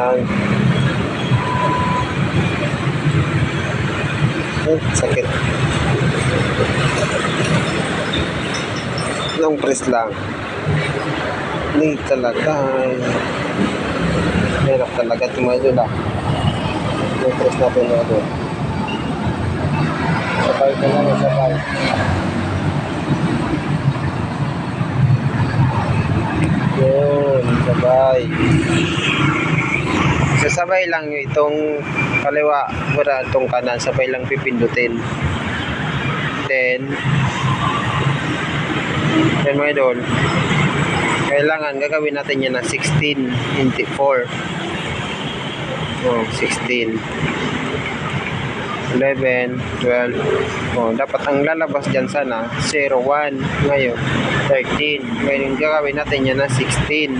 lang. Sakit. Long press lang. Hindi talaga. Hirap talaga ito mga idol ah. Long press natin mga idol. Sabay ka lang, sabay. Yun, sabay. Sasabay lang itong kaliwa, wala itong kanan, sabay lang pipindutin. Then mga idol, kailangan gagawin natin yan na 16, hindi 4. 16, 11, 12. Dapat ang lalabas dyan sana 0, 1. Ngayon 13. Ngayon gagawin natin yan na 16.